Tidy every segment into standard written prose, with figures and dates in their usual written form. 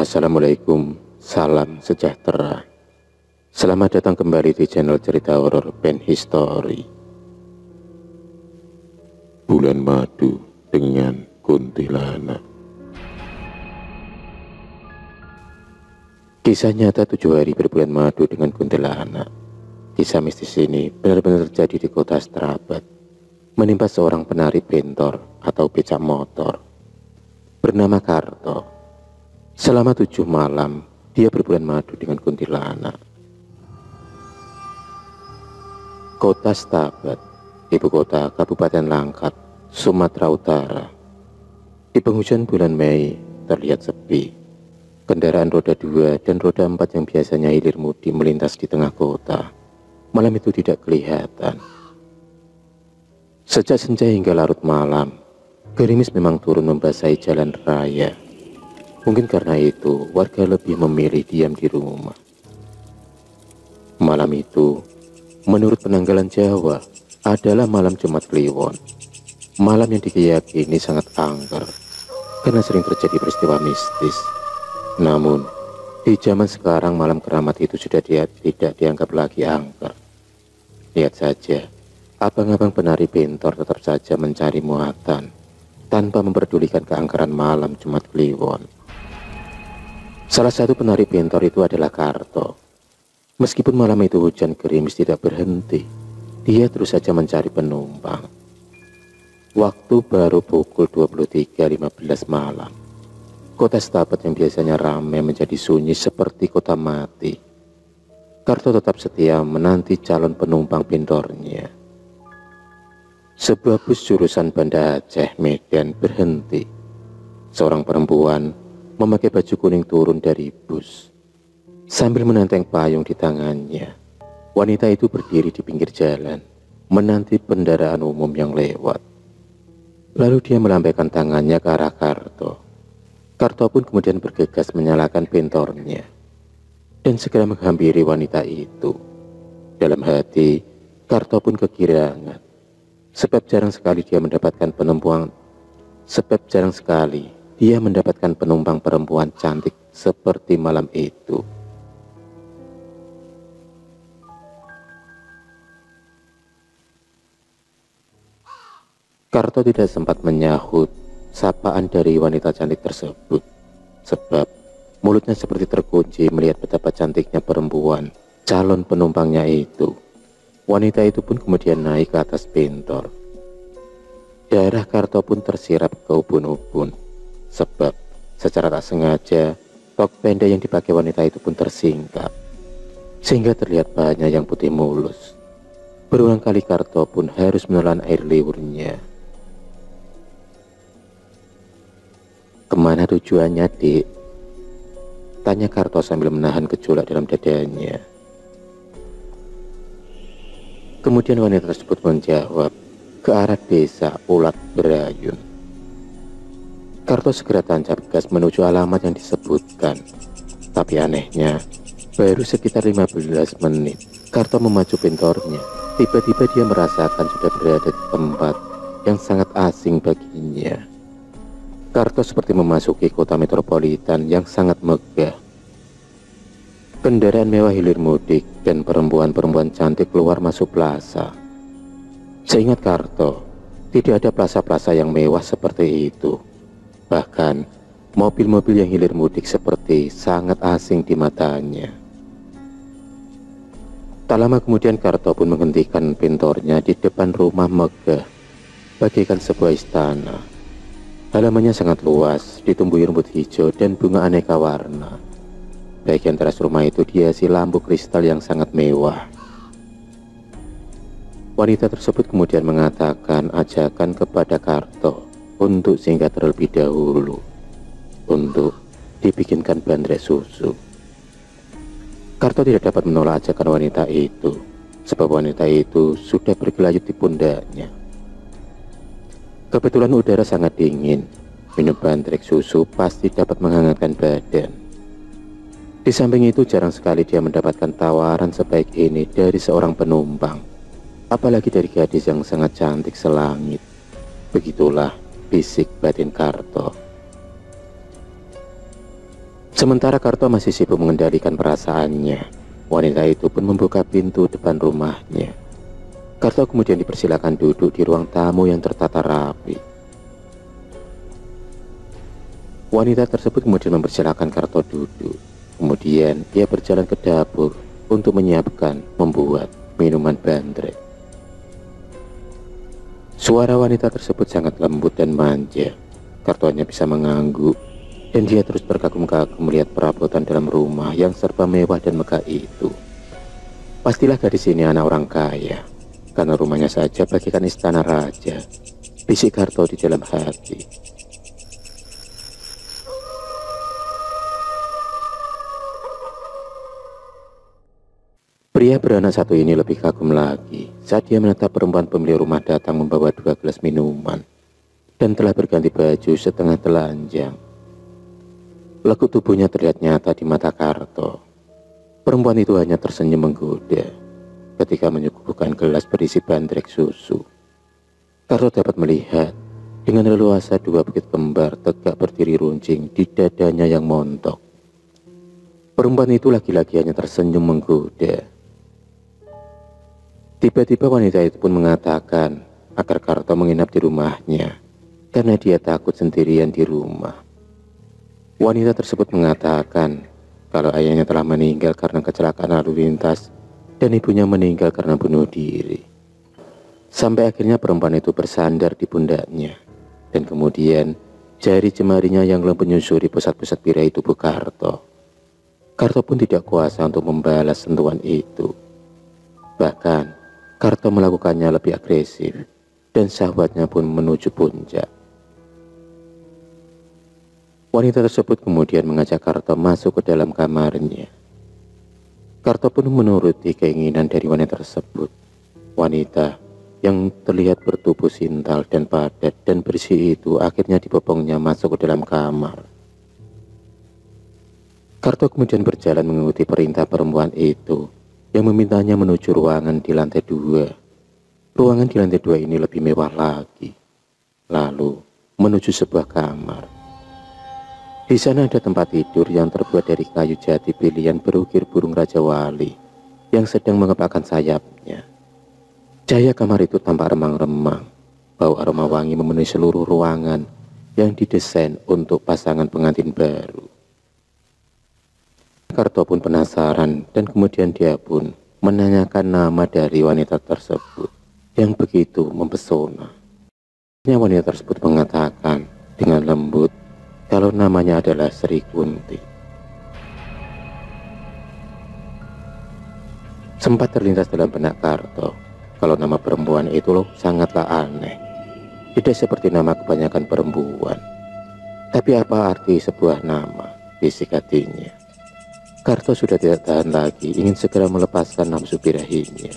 Assalamualaikum, salam sejahtera. Selamat datang kembali di channel cerita horor Pen History. Bulan Madu dengan Kuntilanak. Kisah nyata 7 hari berbulan madu dengan kuntilanak. Kisah mistis ini benar-benar terjadi di kota Strabat, menimpa seorang penari bentor atau becak motor bernama Karto. Selama 7 malam, dia berbulan madu dengan kuntilanak. Kota Stabat, ibu kota Kabupaten Langkat, Sumatera Utara. Di penghujung bulan Mei, terlihat sepi. Kendaraan roda 2 dan roda 4 yang biasanya hilir mudi melintas di tengah kota. Malam itu tidak kelihatan. Sejak senja hingga larut malam, gerimis memang turun membasahi jalan raya. Mungkin karena itu, warga lebih memilih diam di rumah. Malam itu, menurut penanggalan Jawa, adalah malam Jumat Kliwon. Malam yang diyakini sangat angker, karena sering terjadi peristiwa mistis. Namun, di zaman sekarang malam keramat itu sudah tidak dianggap lagi angker. Lihat saja, abang-abang penari bentor tetap saja mencari muatan, tanpa memperdulikan keangkeran malam Jumat Kliwon. Salah satu penari bentor itu adalah Karto. Meskipun malam itu hujan gerimis tidak berhenti, dia terus saja mencari penumpang. Waktu baru pukul 23.15 malam. Kota Stabat yang biasanya ramai menjadi sunyi seperti kota mati. Karto tetap setia menanti calon penumpang bentornya. Sebuah bus jurusan Banda Aceh, Medan berhenti. Seorang perempuan memakai baju kuning turun dari bus. Sambil menenteng payung di tangannya, wanita itu berdiri di pinggir jalan, menanti kendaraan umum yang lewat. Lalu dia melambaikan tangannya ke arah Karto. Karto pun kemudian bergegas menyalakan bentornya dan segera menghampiri wanita itu. Dalam hati, Karto pun kegirangan, sebab jarang sekali dia mendapatkan penumpang perempuan cantik seperti malam itu. Karto tidak sempat menyahut sapaan dari wanita cantik tersebut, sebab mulutnya seperti terkunci melihat betapa cantiknya perempuan calon penumpangnya itu. Wanita itu pun kemudian naik ke atas bentor. Daerah Karto pun tersirat ke ubun-ubun, sebab secara tak sengaja rok pendek yang dipakai wanita itu pun tersingkap, sehingga terlihat banyak yang putih mulus. Berulang kali Karto pun harus menelan air liurnya. "Kemana tujuannya, Dik?" tanya Karto sambil menahan gejolak dalam dadanya. Kemudian wanita tersebut menjawab, "Ke arah desa Ulat Berayun." Karto segera tancap gas menuju alamat yang disebutkan. Tapi anehnya, baru sekitar 15 menit Karto memacu bentornya, tiba-tiba dia merasakan sudah berada di tempat yang sangat asing baginya. Karto seperti memasuki kota metropolitan yang sangat megah. Kendaraan mewah hilir mudik dan perempuan-perempuan cantik keluar masuk plaza. Seingat Karto, tidak ada plaza-plaza yang mewah seperti itu. Bahkan, mobil-mobil yang hilir mudik seperti sangat asing di matanya. Tak lama kemudian Karto pun menghentikan bentornya di depan rumah megah, bagaikan sebuah istana. Halamannya sangat luas, ditumbuhi rumput hijau dan bunga aneka warna. Bagian teras rumah itu dihiasi lampu kristal yang sangat mewah. Wanita tersebut kemudian mengatakan ajakan kepada Karto untuk singgah terlebih dahulu, untuk dibikinkan bandrek susu. Karto tidak dapat menolak ajakan wanita itu, sebab wanita itu sudah bergelayut di pundaknya. Kebetulan udara sangat dingin, minum bandrek susu pasti dapat menghangatkan badan. Di samping itu jarang sekali dia mendapatkan tawaran sebaik ini dari seorang penumpang, apalagi dari gadis yang sangat cantik selangit. Begitulah bisik batin Karto. Sementara Karto masih sibuk mengendalikan perasaannya, wanita itu pun membuka pintu depan rumahnya. Karto kemudian dipersilakan duduk di ruang tamu yang tertata rapi. Wanita tersebut kemudian mempersilakan Karto duduk. Kemudian ia berjalan ke dapur untuk menyiapkan membuat minuman bandrek. Suara wanita tersebut sangat lembut dan manja. Karto hanya bisa mengangguk, dan dia terus berkagum-kagum melihat perabotan dalam rumah yang serba mewah dan megah itu. Pastilah gadis ini anak orang kaya, karena rumahnya saja bagaikan istana raja, bisik Karto di dalam hati. Pria beranak satu ini lebih kagum lagi saat dia menatap perempuan pemilik rumah datang membawa 2 gelas minuman dan telah berganti baju setengah telanjang. Lekuk tubuhnya terlihat nyata di mata Karto. Perempuan itu hanya tersenyum menggoda ketika menyuguhkan gelas berisi bandrek susu. Karto dapat melihat dengan leluasa 2 bukit kembar tegak berdiri runcing di dadanya yang montok. Perempuan itu lagi-lagi hanya tersenyum menggoda. Tiba-tiba wanita itu pun mengatakan agar Karto menginap di rumahnya karena dia takut sendirian di rumah. Wanita tersebut mengatakan kalau ayahnya telah meninggal karena kecelakaan lalu lintas dan ibunya meninggal karena bunuh diri. Sampai akhirnya perempuan itu bersandar di pundaknya dan kemudian jari jemarinya yang lembut menyusuri pusat-pusat birahi tubuh Karto. Karto pun tidak kuasa untuk membalas sentuhan itu. Bahkan Karto melakukannya lebih agresif dan syahwatnya pun menuju puncak. Wanita tersebut kemudian mengajak Karto masuk ke dalam kamarnya. Karto pun menuruti keinginan dari wanita tersebut. Wanita yang terlihat bertubuh sintal dan padat dan bersih itu akhirnya dibopongnya masuk ke dalam kamar. Karto kemudian berjalan mengikuti perintah perempuan itu yang memintanya menuju ruangan di lantai 2. Ruangan di lantai 2 ini lebih mewah lagi. Lalu menuju sebuah kamar. Di sana ada tempat tidur yang terbuat dari kayu jati pilihan berukir burung Raja Wali yang sedang mengepakkan sayapnya. Cahaya kamar itu tampak remang-remang. Bau aroma wangi memenuhi seluruh ruangan yang didesain untuk pasangan pengantin baru. Karto pun penasaran dan kemudian dia pun menanyakan nama dari wanita tersebut yang begitu mempesona. Wanita tersebut mengatakan dengan lembut kalau namanya adalah Sri Kunti. Sempat terlintas dalam benak Karto kalau nama perempuan itu sangatlah aneh. Tidak seperti nama kebanyakan perempuan. Tapi apa arti sebuah nama? Bisik hatinya. Karto sudah tidak tahan lagi, ingin segera melepaskan nafsu birahinya.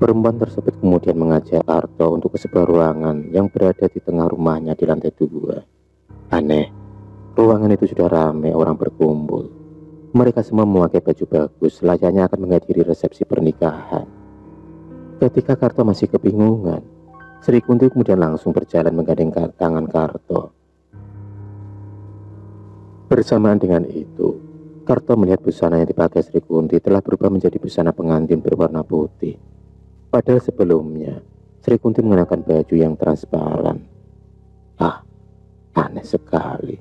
Perempuan tersebut kemudian mengajak Karto untuk ke sebuah ruangan yang berada di tengah rumahnya di lantai 2. Aneh, ruangan itu sudah ramai orang berkumpul. Mereka semua memakai baju bagus, layaknya akan menghadiri resepsi pernikahan. Ketika Karto masih kebingungan, Sri Kunti kemudian langsung berjalan menggandeng tangan Karto. Bersamaan dengan itu, Karto melihat busana yang dipakai Sri Kunti telah berubah menjadi busana pengantin berwarna putih. Padahal sebelumnya, Sri Kunti mengenakan baju yang transparan. Aneh sekali.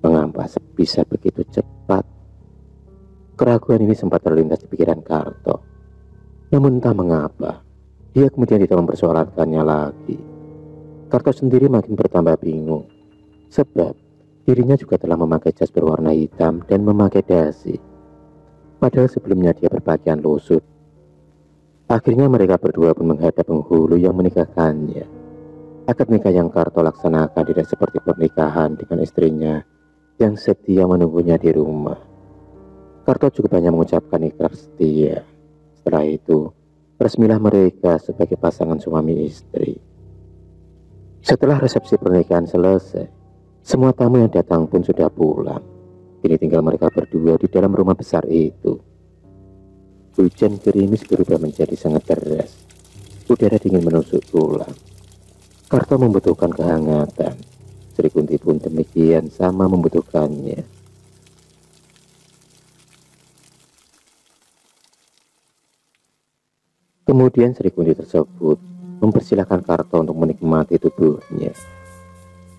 Mengapa bisa begitu cepat? Keraguan ini sempat terlintas di pikiran Karto. Namun entah mengapa, dia kemudian tidak mempersoalkannya lagi. Karto sendiri makin bertambah bingung, sebab dirinya juga telah memakai jas berwarna hitam dan memakai dasi. Padahal sebelumnya dia berpakaian lusut. Akhirnya mereka berdua pun menghadap penghulu yang menikahkannya. Akad nikah yang Karto laksanakan tidak seperti pernikahan dengan istrinya yang setia menunggunya di rumah. Karto juga banyak mengucapkan ikrar setia. Setelah itu, resmilah mereka sebagai pasangan suami istri. Setelah resepsi pernikahan selesai, semua tamu yang datang pun sudah pulang. Kini tinggal mereka berdua di dalam rumah besar itu. Hujan gerimis berubah menjadi sangat deras. Udara dingin menusuk tulang. Karto membutuhkan kehangatan. Sri Kunti pun demikian sama membutuhkannya. Kemudian Sri Kunti tersebut mempersilahkan Karto untuk menikmati tubuhnya.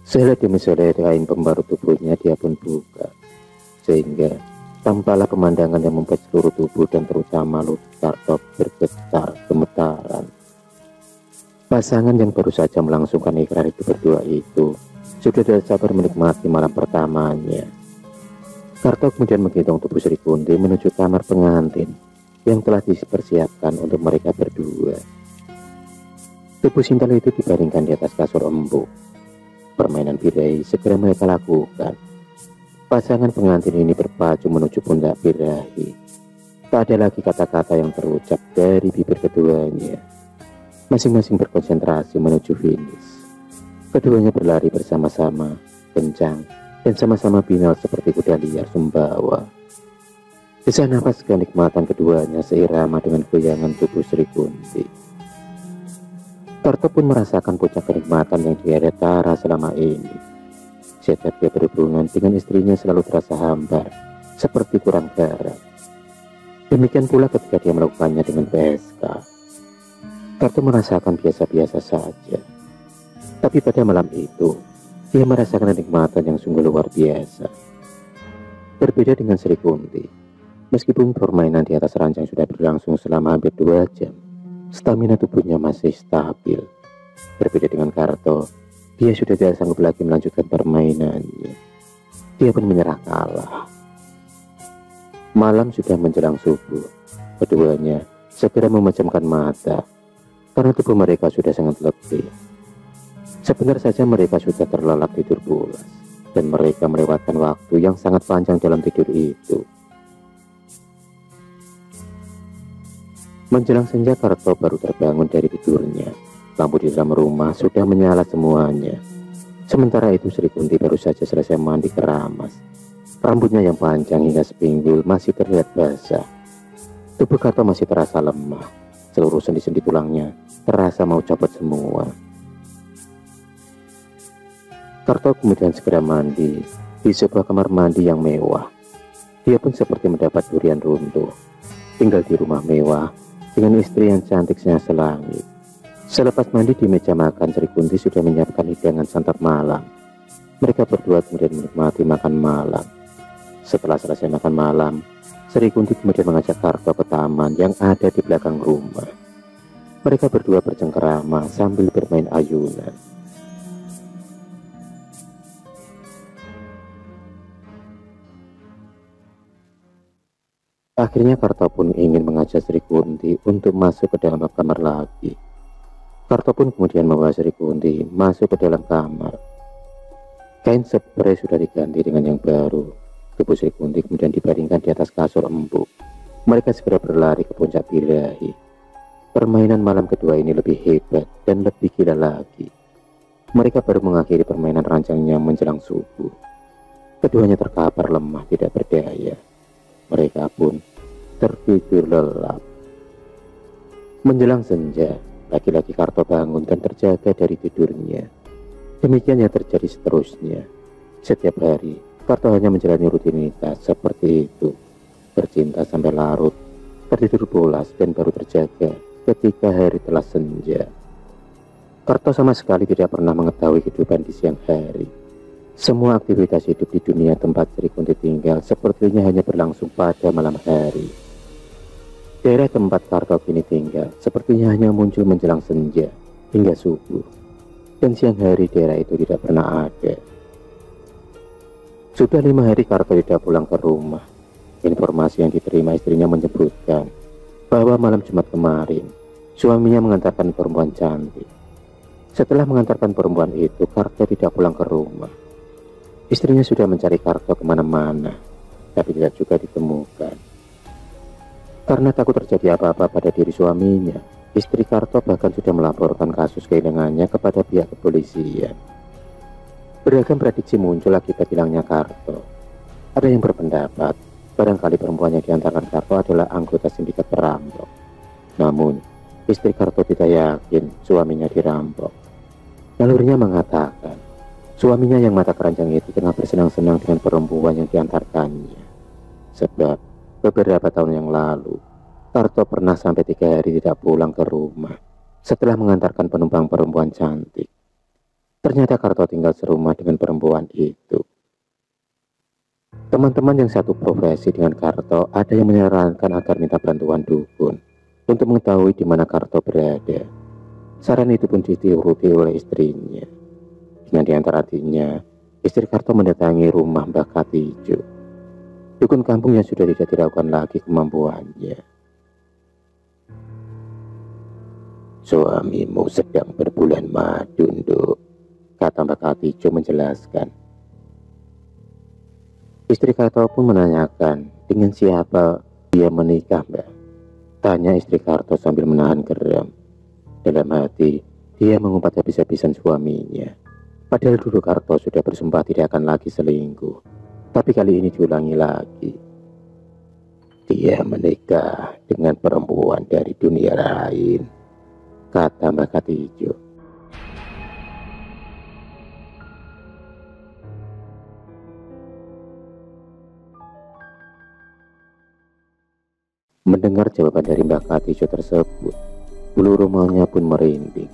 Selai demi selai kain pembalut tubuhnya dia pun buka, sehingga tampaklah pemandangan yang membuat seluruh tubuh dan terutama lutut Karto bergetar gemetaran. Pasangan yang baru saja melangsungkan ikrar itu berdua itu sudah tidak sabar menikmati malam pertamanya. Karto kemudian menggendong tubuh Sri Kunti menuju kamar pengantin yang telah dipersiapkan untuk mereka berdua. Tubuh Sintal itu dibaringkan di atas kasur empuk. Permainan birahi segera mereka lakukan. Pasangan pengantin ini berpacu menuju pundak birahi. Tak ada lagi kata-kata yang terucap dari bibir keduanya. Masing-masing berkonsentrasi menuju finish. Keduanya berlari bersama-sama, kencang, dan sama-sama binal seperti kuda liar Sumbawa. Desah nafas kenikmatan keduanya seirama dengan goyangan tubuh Sri Kunti. Karto pun merasakan puncak kenikmatan yang dia tara selama ini. Setiap dia berhubungan dengan istrinya selalu terasa hambar, seperti kurang garam. Demikian pula ketika dia melakukannya dengan PSK. Karto merasakan biasa-biasa saja. Tapi pada malam itu, dia merasakan kenikmatan yang sungguh luar biasa. Berbeda dengan Sri Kunti, meskipun permainan di atas ranjang sudah berlangsung selama hampir 2 jam, stamina tubuhnya masih stabil. Berbeda dengan Karto, dia sudah tidak sanggup lagi melanjutkan permainannya. Dia pun menyerah kalah. Malam sudah menjelang subuh. Keduanya segera memejamkan mata, karena tubuh mereka sudah sangat letih. Sebentar saja mereka sudah terlelap tidur pulas, dan mereka melewatkan waktu yang sangat panjang dalam tidur itu. Menjelang senja, Karto baru terbangun dari tidurnya. Lampu di dalam rumah sudah menyala semuanya. Sementara itu Sri Kunti baru saja selesai mandi keramas. Rambutnya yang panjang hingga sepinggul masih terlihat basah. Tubuh Karto masih terasa lemah. Seluruh sendi-sendi tulangnya terasa mau copot semua. Karto kemudian segera mandi di sebuah kamar mandi yang mewah. Dia pun seperti mendapat durian runtuh. Tinggal di rumah mewah dengan istri yang cantik selangit. Selepas mandi di meja makan, Sri Kunti sudah menyiapkan hidangan santap malam. Mereka berdua kemudian menikmati makan malam. Setelah selesai makan malam, Sri Kunti kemudian mengajak Karto ke taman yang ada di belakang rumah. Mereka berdua bercengkerama sambil bermain ayunan. Akhirnya Karto pun ingin mengajak Sri Kunti untuk masuk ke dalam kamar lagi. Karto pun kemudian membawa Sri Kunti masuk ke dalam kamar. Kain spray sudah diganti dengan yang baru. Tubuh Sri Kunti kemudian dibaringkan di atas kasur empuk. Mereka segera berlari ke puncak birahi. Permainan malam kedua ini lebih hebat dan lebih gila lagi. Mereka baru mengakhiri permainan ranjangnya menjelang subuh. Keduanya terkapar lemah tidak berdaya. Mereka pun tertidur lelap. Menjelang senja, laki-laki Karto bangun dan terjaga dari tidurnya. Demikian yang terjadi seterusnya. Setiap hari, Karto hanya menjalani rutinitas seperti itu. Bercinta sampai larut, tertidur pulas dan baru terjaga ketika hari telah senja. Karto sama sekali tidak pernah mengetahui kehidupan di siang hari. Semua aktivitas hidup di dunia tempat Sri Kunti tinggal sepertinya hanya berlangsung pada malam hari. Daerah tempat Karto kini tinggal sepertinya hanya muncul menjelang senja hingga subuh. Dan siang hari daerah itu tidak pernah ada. Sudah 5 hari Karto tidak pulang ke rumah. Informasi yang diterima istrinya menyebutkan bahwa malam Jumat kemarin suaminya mengantarkan perempuan cantik. Setelah mengantarkan perempuan itu, Karto tidak pulang ke rumah. Istrinya sudah mencari Karto kemana-mana, tapi tidak juga ditemukan. Karena takut terjadi apa-apa pada diri suaminya, istri Karto bahkan sudah melaporkan kasus kehilangannya kepada pihak kepolisian. Beragam prediksi muncul akibat hilangnya Karto. Ada yang berpendapat barangkali perempuan yang diantarkan Karto adalah anggota sindikat perampok. Namun, Istri Karto tidak yakin suaminya dirampok. Nalurinya mengatakan, suaminya yang mata keranjang itu tengah bersenang-senang dengan perempuan yang diantarkannya. Sebab beberapa tahun yang lalu, Karto pernah sampai 3 hari tidak pulang ke rumah setelah mengantarkan penumpang perempuan cantik. Ternyata Karto tinggal serumah dengan perempuan itu. Teman-teman yang satu profesi dengan Karto ada yang menyarankan agar minta bantuan dukun untuk mengetahui di mana Karto berada. Saran itu pun dituruti oleh istrinya. Dengan diantar hatinya, istri Karto mendatangi rumah Mbah Katijo, dukun kampung yang sudah tidak diragukan lagi kemampuannya. Suamimu sedang berbulan madu, Nduk, kata Mbah Katijo menjelaskan. Istri Karto pun menanyakan, dengan siapa dia menikah, Mbak? Tanya istri Karto sambil menahan geram. Dalam hati, dia mengumpat habis-habisan suaminya. Padahal dulu Karto sudah bersumpah tidak akan lagi selingkuh. Tapi kali ini diulangi lagi. Dia menikah dengan perempuan dari dunia lain, kata Mbak Katijo. Mendengar jawaban dari Mbak Katijo tersebut, bulu rumahnya pun merinding.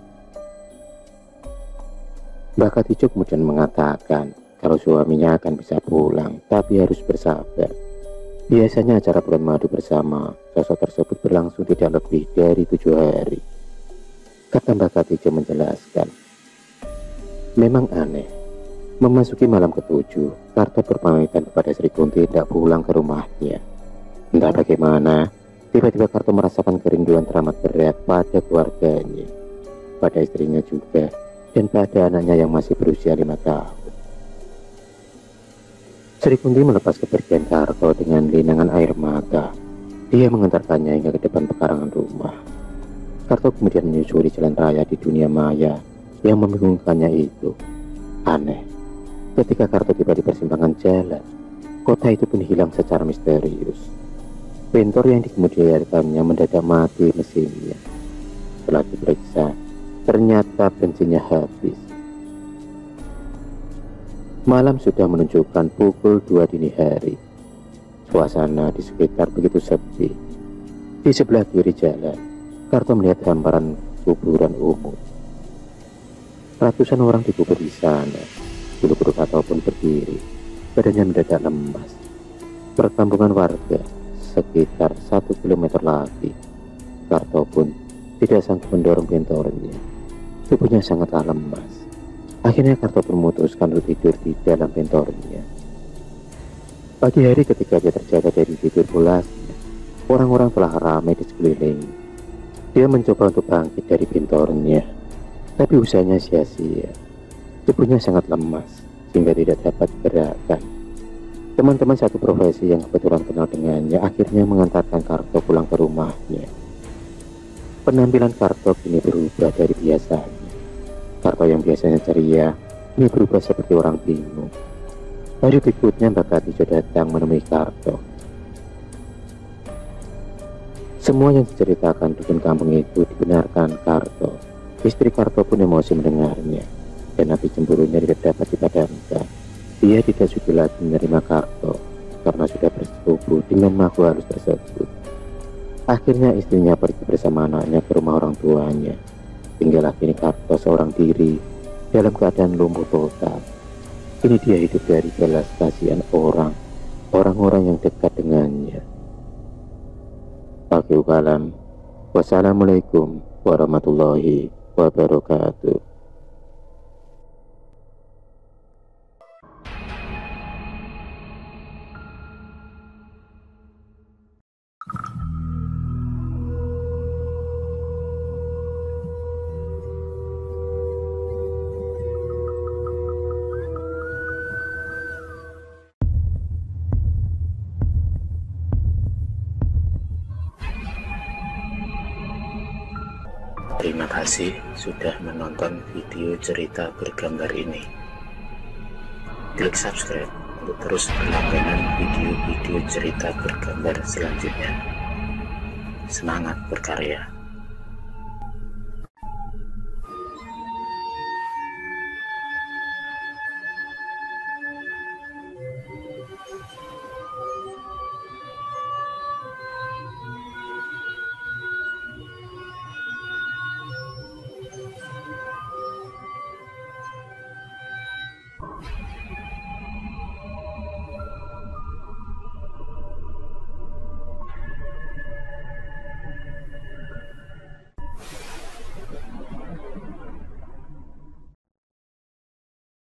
Mbak Katijo kemudian mengatakan kalau suaminya akan bisa pulang, tapi harus bersabar. Biasanya acara bulan madu bersama sosok tersebut berlangsung tidak lebih dari 7 hari. Kata Mbak Katijo menjelaskan, memang aneh, memasuki malam ke-7, Karto berpamitan kepada Sri Kunti tidak pulang ke rumahnya. Entah bagaimana, tiba-tiba Karto merasakan kerinduan teramat berat pada keluarganya, pada istrinya juga, dan pada anaknya yang masih berusia 5 tahun. Sri Kunti melepas kepergian Karto dengan linangan air mata. Dia mengantarkannya hingga ke depan pekarangan rumah. Karto kemudian menyusuri jalan raya di dunia maya yang membingungkannya itu. Aneh, ketika Karto tiba di persimpangan jalan, kota itu pun hilang secara misterius. Bentor yang dikemudikannya mendadak mati mesinnya. Setelah diperiksa, ternyata bensinnya habis. Malam sudah menunjukkan pukul 2 dini hari. Suasana di sekitar begitu sepi. Di sebelah kiri jalan, Karto melihat hamparan kuburan umum. Ratusan orang dikubur di sana, duduk-duduk ataupun berdiri. Badannya mendadak lemas. Perkampungan warga sekitar 1 kilometer lagi. Karto pun tidak sanggup mendorong bentornya. Tubuhnya sangatlah lemas. Akhirnya Karto memutuskan untuk tidur di dalam bentornya. Pagi hari ketika dia terjaga dari tidur pulasnya, orang-orang telah ramai di sekeliling. Dia mencoba untuk bangkit dari bentornya, tapi usahanya sia-sia. Tubuhnya sangat lemas sehingga tidak dapat digerakkan. Teman-teman satu profesi yang kebetulan kenal dengannya akhirnya mengantarkan Karto pulang ke rumahnya. Penampilan Karto kini berubah dari biasanya. Karto yang biasanya ceria ini berubah seperti orang bingung. Hari berikutnya Mbak Katijo datang menemui Karto. Semua yang diceritakan dukun kampung itu dibenarkan Karto. Istri Karto pun emosi mendengarnya, dan api cemburunya tidak dapat dipadamkan. Dia tidak sudi lagi menerima Karto karena sudah bersetubuh dengan makhluk halus tersebut. Akhirnya istrinya pergi bersama anaknya ke rumah orang tuanya. Tinggallah kini Karto seorang diri dalam keadaan lumpuh total. Kini dia hidup dari belas kasihan orang-orang yang dekat dengannya. Wassalamualaikum warahmatullahi wabarakatuh. Terima kasih sudah menonton video cerita bergambar ini. Klik subscribe untuk terus berlangganan video-video cerita bergambar selanjutnya. Semangat berkarya.